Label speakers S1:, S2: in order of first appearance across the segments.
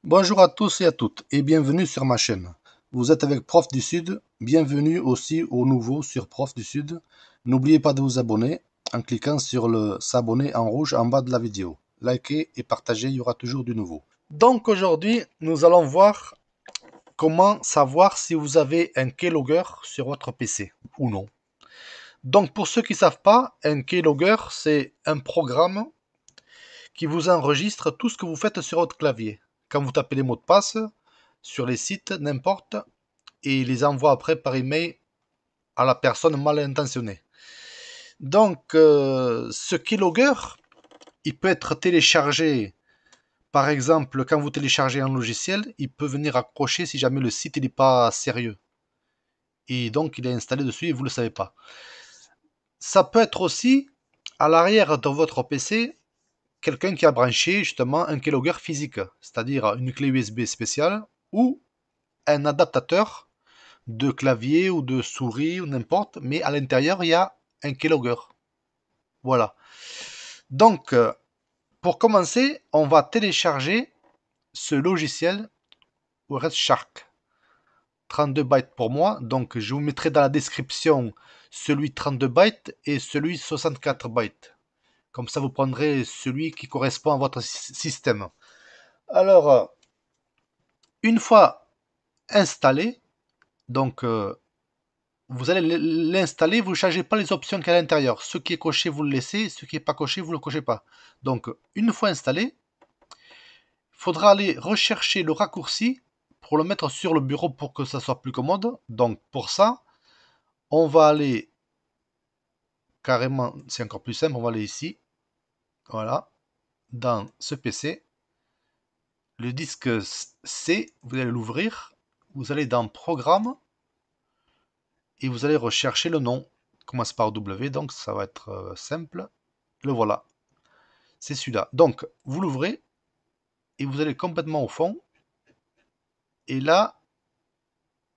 S1: Bonjour à tous et à toutes et bienvenue sur ma chaîne. Vous êtes avec Prof du Sud, bienvenue aussi aux nouveaux sur Prof du Sud. N'oubliez pas de vous abonner en cliquant sur le s'abonner en rouge en bas de la vidéo. Likez et partagez, il y aura toujours du nouveau. Donc aujourd'hui, nous allons voir comment savoir si vous avez un keylogger sur votre PC ou non. Donc pour ceux qui ne savent pas, un keylogger c'est un programme qui vous enregistre tout ce que vous faites sur votre clavier. Quand vous tapez les mots de passe, sur les sites, n'importe, et il les envoie après par email à la personne mal intentionnée. Donc, ce keylogger, il peut être téléchargé, par exemple, quand vous téléchargez un logiciel, il peut venir accrocher si jamais le site n'est pas sérieux. Et donc, il est installé dessus et vous ne le savez pas. Ça peut être aussi, à l'arrière de votre PC, quelqu'un qui a branché justement un keylogger physique, c'est-à-dire une clé USB spéciale ou un adaptateur de clavier ou de souris ou n'importe, mais à l'intérieur il y a un keylogger. Voilà. Donc, pour commencer, on va télécharger ce logiciel Wireshark. 32 bytes pour moi, donc je vous mettrai dans la description celui 32 bytes et celui 64 bytes. Comme ça, vous prendrez celui qui correspond à votre système. Alors, une fois installé, donc vous allez l'installer, vous ne changez pas les options qu'il y a à l'intérieur. Ce qui est coché, vous le laissez, ce qui n'est pas coché, vous ne le cochez pas. Donc, une fois installé, il faudra aller rechercher le raccourci pour le mettre sur le bureau pour que ça soit plus commode. Donc, pour ça, on va aller carrément, c'est encore plus simple, on va aller ici, voilà, dans ce PC. Le disque C, vous allez l'ouvrir, vous allez dans Programme, et vous allez rechercher le nom. Commence par W, donc ça va être simple. Le voilà. C'est celui-là. Donc, vous l'ouvrez et vous allez complètement au fond. Et là,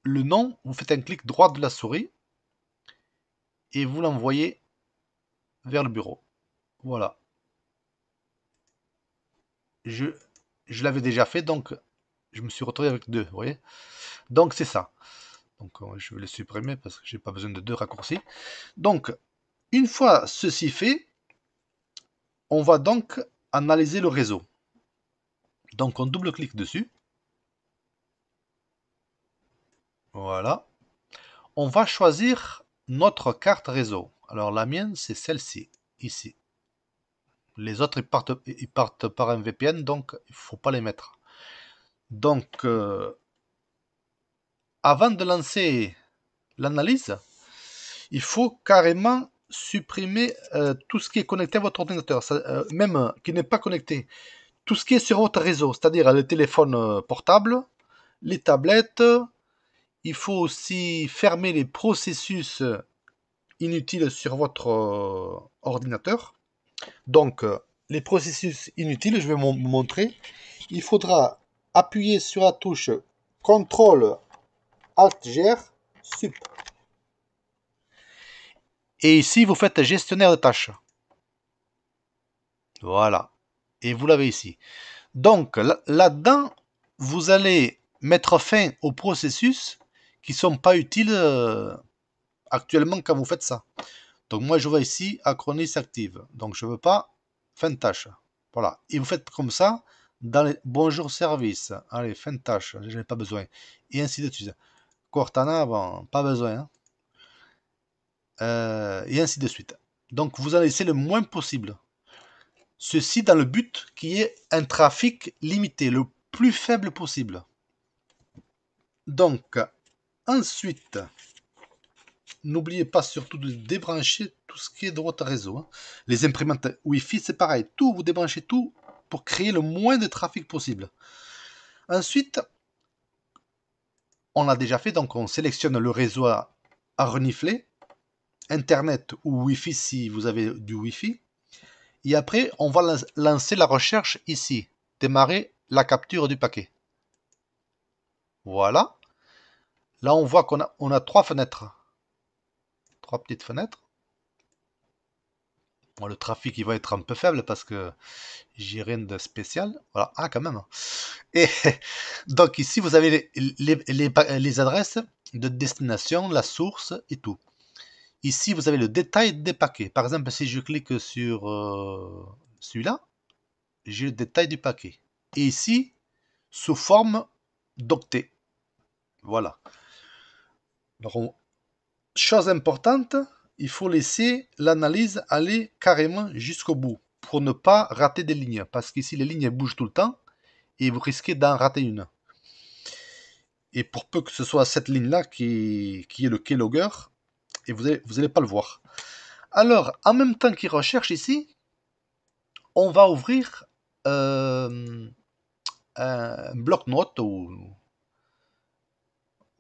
S1: le nom, vous faites un clic droit de la souris et vous l'envoyez vers le bureau. Voilà. Je, je l'avais déjà fait, donc je me suis retrouvé avec deux, vous voyez. Donc c'est ça. Donc je vais le supprimer parce que j'ai pas besoin de deux raccourcis. Donc, une fois ceci fait, on va donc analyser le réseau. Donc on double-clique dessus. Voilà. On va choisir notre carte réseau. Alors la mienne, c'est celle-ci, ici. Les autres, ils partent par un VPN, donc il ne faut pas les mettre. Donc, avant de lancer l'analyse, il faut carrément supprimer tout ce qui est connecté à votre ordinateur, même qui n'est pas connecté. Tout ce qui est sur votre réseau, c'est-à-dire les téléphones portables, les tablettes. Il faut aussi fermer les processus inutiles sur votre ordinateur. Donc, les processus inutiles, je vais vous montrer. Il faudra appuyer sur la touche CTRL ALT GR SUP. Et ici, vous faites gestionnaire de tâches. Voilà. Et vous l'avez ici. Donc, là-dedans, vous allez mettre fin aux processus qui ne sont pas utiles actuellement quand vous faites ça. Donc, moi, je vois ici Acronis active. Donc, je ne veux pas fin de tâche. Voilà. Et vous faites comme ça dans les bonjour service. Allez, fin de tâche, je n'ai pas besoin. Et ainsi de suite. Cortana, bon, pas besoin. Hein. Et ainsi de suite. Donc vous en laissez le moins possible. Ceci dans le but qui est un trafic limité, le plus faible possible. Donc, ensuite, n'oubliez pas surtout de débrancher tout ce qui est de votre réseau. Hein. Les imprimantes Wi-Fi, c'est pareil. Tout, vous débranchez tout pour créer le moins de trafic possible. Ensuite, on l'a déjà fait, donc on sélectionne le réseau à renifler, Internet ou Wi-Fi si vous avez du Wi-Fi. Et après, on va lancer la recherche ici. Démarrer la capture du paquet. Voilà. Là, on voit qu'on a trois fenêtres. Trois petites fenêtres. Bon, le trafic, il va être un peu faible parce que j'ai rien de spécial. Voilà. Ah, quand même. Et donc ici, vous avez les adresses de destination, la source et tout. Ici, vous avez le détail des paquets. Par exemple, si je clique sur celui-là, j'ai le détail du paquet. Et ici, sous forme d'octet. Voilà. Alors, chose importante, il faut laisser l'analyse aller carrément jusqu'au bout pour ne pas rater des lignes. Parce qu'ici, les lignes bougent tout le temps et vous risquez d'en rater une. Et pour peu que ce soit cette ligne-là qui est le keylogger, et vous allez pas le voir. Alors, en même temps qu'il recherche ici, on va ouvrir un bloc-notes ou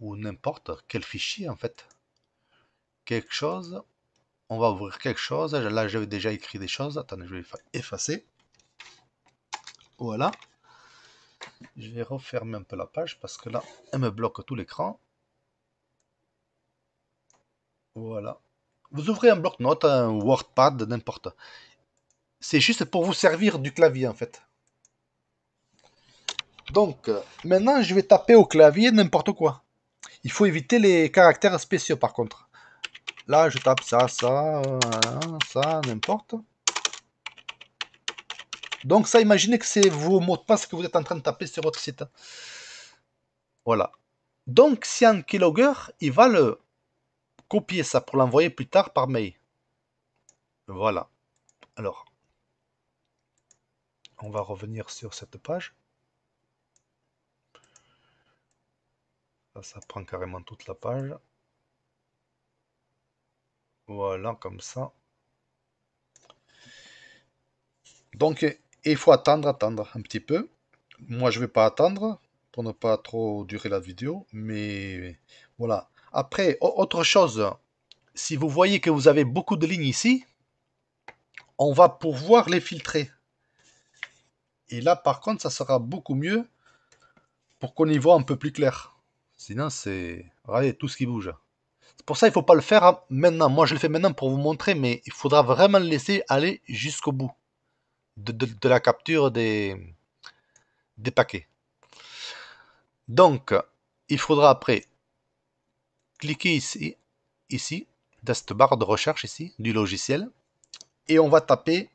S1: n'importe quel fichier en fait. Quelque chose. On va ouvrir quelque chose. Là, j'avais déjà écrit des choses. Attendez, je vais effacer. Voilà. Je vais refermer un peu la page parce que là, elle me bloque tout l'écran. Voilà. Vous ouvrez un bloc-notes, un WordPad, n'importe. C'est juste pour vous servir du clavier en fait. Donc, maintenant, je vais taper au clavier n'importe quoi. Il faut éviter les caractères spéciaux par contre. Là, je tape ça, ça, n'importe. Donc ça, imaginez que c'est vos mots de passe que vous êtes en train de taper sur votre site. Voilà. Donc, Cyan Keylogger, il va le copier ça pour l'envoyer plus tard par mail. Voilà. Alors, on va revenir sur cette page. Là, ça prend carrément toute la page. Voilà, comme ça. Donc, il faut attendre un petit peu. Moi, je vais pas attendre pour ne pas trop durer la vidéo, mais voilà. Après, autre chose, si vous voyez que vous avez beaucoup de lignes ici, on va pouvoir les filtrer. Et là, par contre, ça sera beaucoup mieux pour qu'on y voit un peu plus clair. Sinon, c'est... Regardez, tout ce qui bouge. C'est pour ça qu'il ne faut pas le faire maintenant. Moi, je le fais maintenant pour vous montrer, mais il faudra vraiment le laisser aller jusqu'au bout de la capture des paquets. Donc, il faudra après cliquer ici, dans cette barre de recherche ici, du logiciel, et on va taper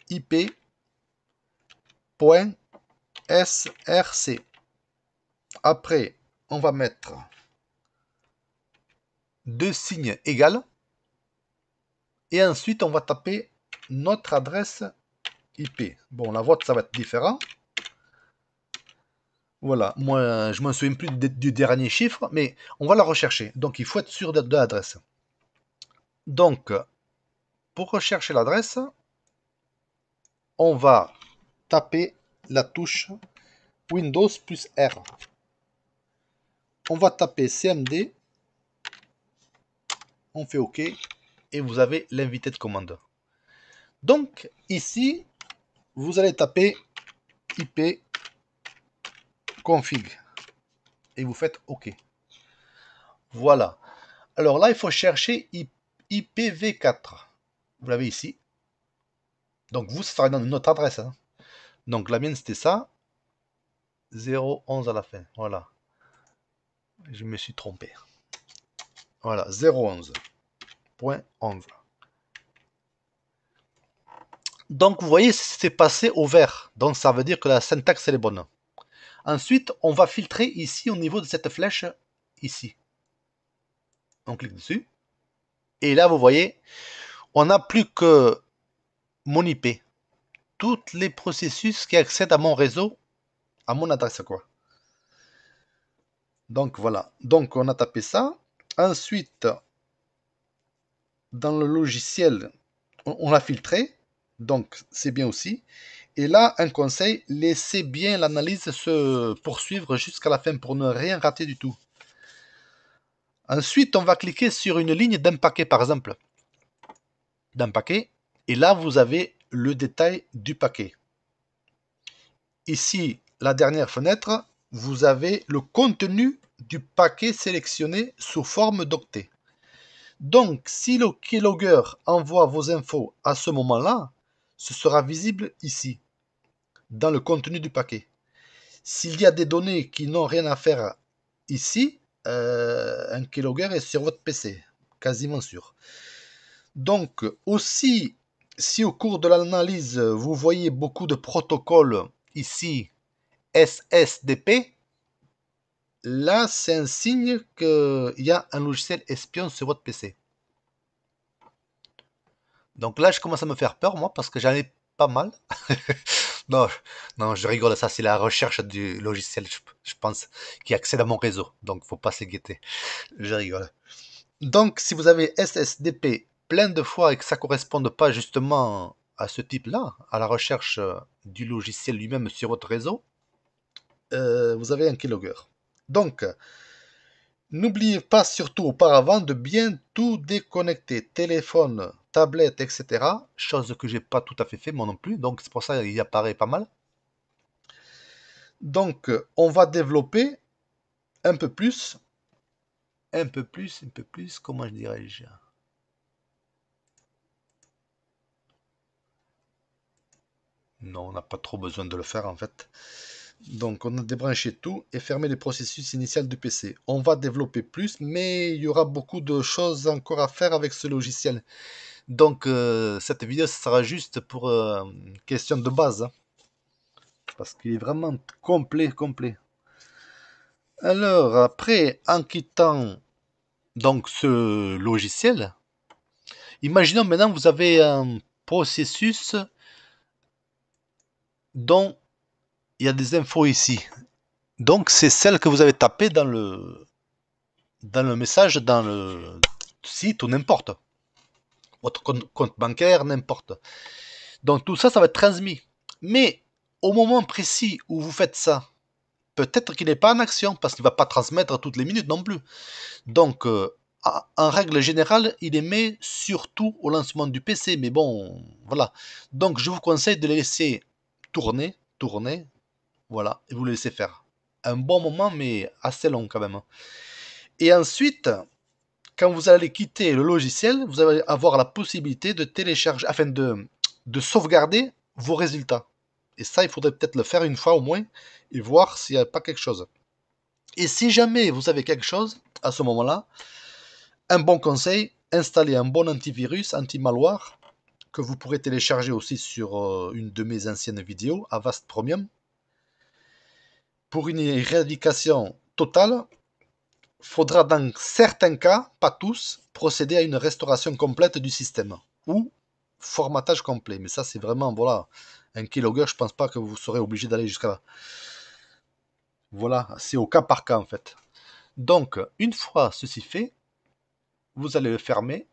S1: ip.src. Après, on va mettre deux signes égales, et ensuite on va taper notre adresse IP. Bon, la vôtre, ça va être différent. Voilà, moi, je ne me souviens plus du dernier chiffre, mais on va la rechercher. Donc, il faut être sûr de l'adresse. Donc, pour rechercher l'adresse, on va taper la touche Windows plus R. On va taper CMD, on fait OK, et vous avez l'invité de commande. Donc, ici, vous allez taper IP config, et vous faites OK. Voilà. Alors là, il faut chercher IPv4. Vous l'avez ici. Donc vous, ça sera dans notre adresse. Hein. Donc la mienne, c'était ça. 011 à la fin. Voilà. Je me suis trompé. Voilà, 011.11. Donc vous voyez, c'est passé au vert. Donc ça veut dire que la syntaxe, elle est bonne. Ensuite, on va filtrer ici au niveau de cette flèche ici. On clique dessus. Et là, vous voyez, on n'a plus que mon IP. Tous les processus qui accèdent à mon réseau, à mon adresse quoi. Donc voilà. Donc on a tapé ça. Ensuite, dans le logiciel, on l'a filtré. Donc c'est bien aussi. Et là, un conseil, laissez bien l'analyse se poursuivre jusqu'à la fin pour ne rien rater du tout. Ensuite, on va cliquer sur une ligne d'un paquet, par exemple. D'un paquet. Et là, vous avez le détail du paquet. Ici, la dernière fenêtre, vous avez le contenu du paquet sélectionné sous forme d'octet. Donc, si le keylogger envoie vos infos à ce moment-là, ce sera visible ici, dans le contenu du paquet. S'il y a des données qui n'ont rien à faire ici, un keylogger est sur votre PC, quasiment sûr. Donc aussi, si au cours de l'analyse, vous voyez beaucoup de protocoles ici, SSDP, là c'est un signe qu'il y a un logiciel espion sur votre PC. Donc là, je commence à me faire peur, moi, parce que j'en ai pas mal. Non, non, je rigole, ça c'est la recherche du logiciel, je pense, qui accède à mon réseau. Donc faut pas se guetter. Je rigole. Donc si vous avez SSDP plein de fois et que ça ne corresponde pas justement à ce type-là, à la recherche du logiciel lui-même sur votre réseau, vous avez un keylogger. Donc, n'oubliez pas surtout auparavant de bien tout déconnecter, téléphone, tablette, etc. Chose que j'ai pas tout à fait fait moi non plus, donc c'est pour ça qu'il apparaît pas mal. Donc, on va développer un peu plus, comment je dirais-je? Non, on n'a pas trop besoin de le faire en fait. Donc on a débranché tout et fermé les processus initiaux du PC. On va développer plus, mais il y aura beaucoup de choses encore à faire avec ce logiciel. Donc cette vidéo sera juste pour question de base, hein, parce qu'il est vraiment complet. Alors après, en quittant donc ce logiciel, imaginons maintenant vous avez un processus dont il y a des infos ici. Donc c'est celle que vous avez tapée dans le message, dans le site ou n'importe. Votre compte bancaire, n'importe. Donc tout ça, ça va être transmis. Mais au moment précis où vous faites ça, peut-être qu'il n'est pas en action parce qu'il ne va pas transmettre toutes les minutes non plus. Donc en règle générale, il émet surtout au lancement du PC. Mais bon, voilà. Donc je vous conseille de les laisser tourner, voilà, et vous les laissez faire. Un bon moment, mais assez long quand même. Et ensuite, quand vous allez quitter le logiciel, vous allez avoir la possibilité de télécharger, afin de sauvegarder vos résultats. Et ça, il faudrait peut-être le faire une fois au moins et voir s'il n'y a pas quelque chose. Et si jamais vous avez quelque chose, à ce moment-là, un bon conseil, installez un bon antivirus, anti-malware, que vous pourrez télécharger aussi sur une de mes anciennes vidéos, Avast Premium. Pour une éradication totale, faudra dans certains cas, pas tous, procéder à une restauration complète du système ou formatage complet. Mais ça, c'est vraiment, voilà, un keylogger, je pense pas que vous serez obligé d'aller jusqu'à là. Voilà, c'est au cas par cas en fait. Donc, une fois ceci fait, vous allez le fermer.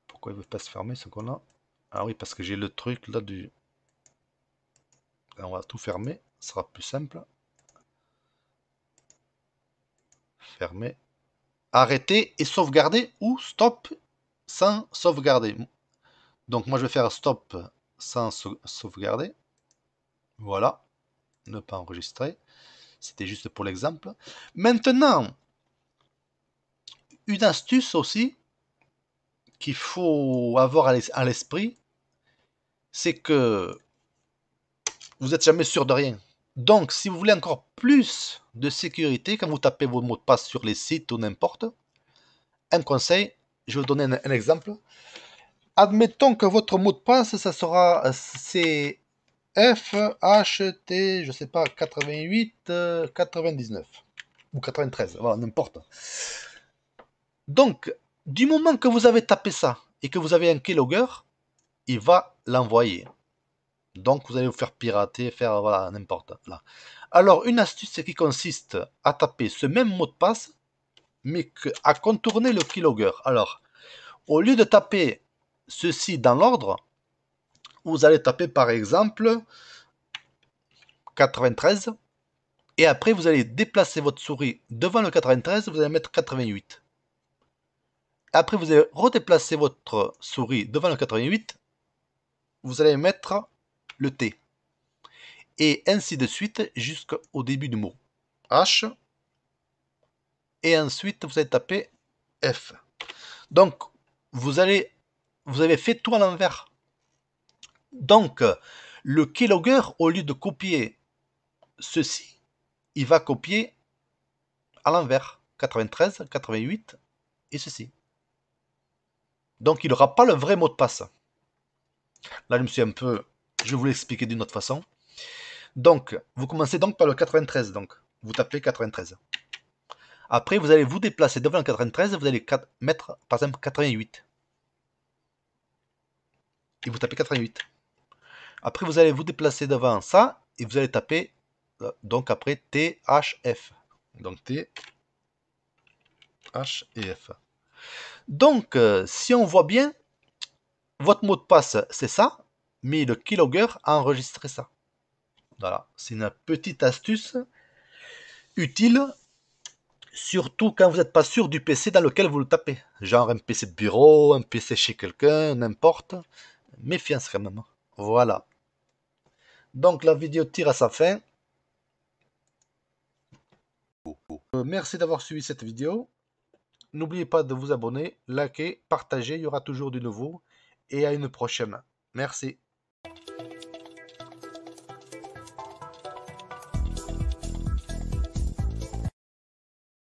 S1: Pourquoi il ne veut pas se fermer ce qu'on a? Ah oui, parce que j'ai le truc là du... On va tout fermer, ce sera plus simple. Fermer. Arrêter et sauvegarder ou stop sans sauvegarder. Donc moi je vais faire stop sans sauvegarder. Voilà, ne pas enregistrer. C'était juste pour l'exemple. Maintenant, une astuce aussi qu'il faut avoir à l'esprit, c'est que vous n'êtes jamais sûr de rien. Donc si vous voulez encore plus de sécurité, quand vous tapez vos mots de passe sur les sites ou n'importe, un conseil, je vais vous donner un exemple. Admettons que votre mot de passe, ça sera c'est FHT, je sais pas, 88, 99 ou 93, voilà, n'importe. Donc, du moment que vous avez tapé ça et que vous avez un keylogger, il va l'envoyer. Donc, vous allez vous faire pirater, faire voilà, n'importe. Là. Alors, une astuce qui consiste à taper ce même mot de passe, mais à contourner le keylogger. Alors, au lieu de taper ceci dans l'ordre, vous allez taper par exemple 93 et après vous allez déplacer votre souris devant le 93, vous allez mettre 88. Après vous allez redéplacer votre souris devant le 88, vous allez mettre le T. Et ainsi de suite jusqu'au début du mot. H. Et ensuite vous allez taper F. Donc vous avez fait tout à l'envers. Donc Le keylogger, au lieu de copier ceci, il va copier à l'envers. 93, 88 et ceci. Donc il n'aura pas le vrai mot de passe. Là, je me suis un peu... Je vais vous l'expliquer d'une autre façon. Donc, vous commencez donc par le 93. Donc, vous tapez 93. Après, vous allez vous déplacer devant le 93. Vous allez mettre, par exemple, 88. Et vous tapez 88. Après, vous allez vous déplacer devant ça. Et vous allez taper, donc après, THF. Donc, T, H et F. Donc, si on voit bien, votre mot de passe, c'est ça. Mais le keylogger a enregistré ça. Voilà, c'est une petite astuce utile, surtout quand vous n'êtes pas sûr du PC dans lequel vous le tapez. Genre un PC de bureau, un PC chez quelqu'un, n'importe. Méfiance quand même. Voilà. Donc la vidéo tire à sa fin. Merci d'avoir suivi cette vidéo. N'oubliez pas de vous abonner, liker, partager, il y aura toujours du nouveau. Et à une prochaine. Merci.